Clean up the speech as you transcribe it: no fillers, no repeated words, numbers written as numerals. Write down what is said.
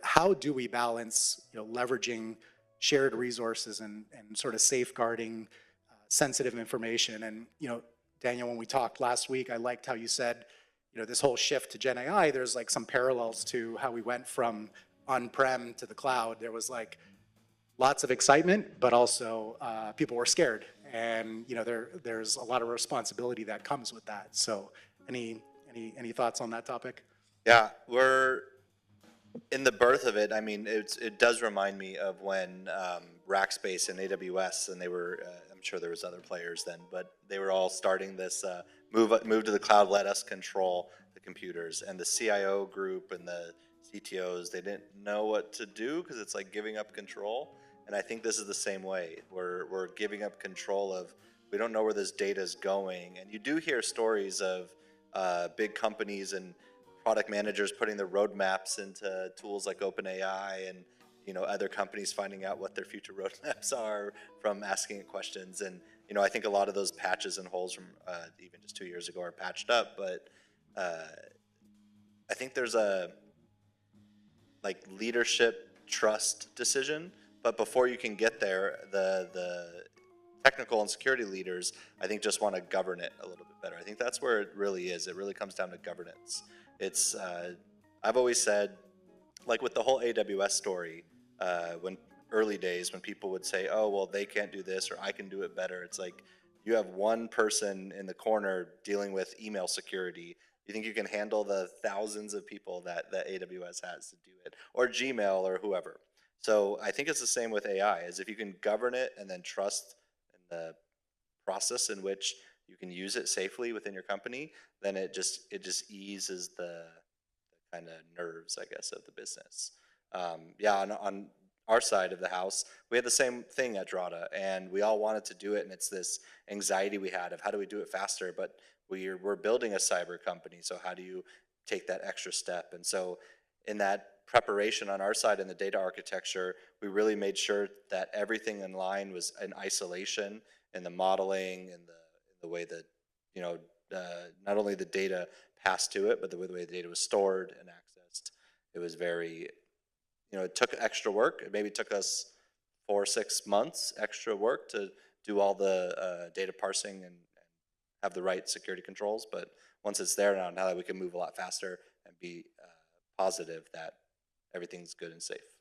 how do we balance, leveraging shared resources and sort of safeguarding sensitive information? And, Daniel, when we talked last week, I liked how you said, this whole shift to Gen AI, there's like some parallels to how we went from on-prem to the cloud. There was like lots of excitement, but also people were scared. And, there's a lot of responsibility that comes with that. So any thoughts on that topic? Yeah, we're in the birth of it. I mean, it does remind me of when Rackspace and AWS, and they were, I'm sure there was other players then, but they were all starting this move to the cloud, let us control the computers. And the CIO group and the CTOs, they didn't know what to do because it's like giving up control. And I think this is the same way. We're giving up control of, we don't know where this data is going. And you do hear stories of big companies and product managers putting their roadmaps into tools like OpenAI, and other companies finding out what their future roadmaps are from asking it questions. And I think a lot of those patches and holes from even just 2 years ago are patched up. But I think there's a leadership trust decision. But before you can get there, the technical and security leaders, I think, just want to govern it a little bit better. I think that's where it really is. It really comes down to governance. It's I've always said, like with the whole AWS story, when early days when people would say, oh, well, they can't do this or I can do it better. It's like you have one person in the corner dealing with email security. You think you can handle the thousands of people that AWS has to do it, or Gmail or whoever? So I think it's the same with AI, is if you can govern it and then trust in the process in which you can use it safely within your company, then it just eases the kind of nerves, I guess, of the business. Yeah, on our side of the house, we had the same thing at Drata, and we all wanted to do it, and it's this anxiety we had of how do we do it faster, but we're building a cyber company, so how do you take that extra step? And so in that preparation on our side in the data architecture, we really made sure that everything in line was in isolation, in the modeling, and the way that not only the data passed to it, but the way the data was stored and accessed. It was very, it took extra work. It maybe took us 4 or 6 months extra work to do all the data parsing and have the right security controls. But once it's there now that we can move a lot faster and be positive that everything's good and safe.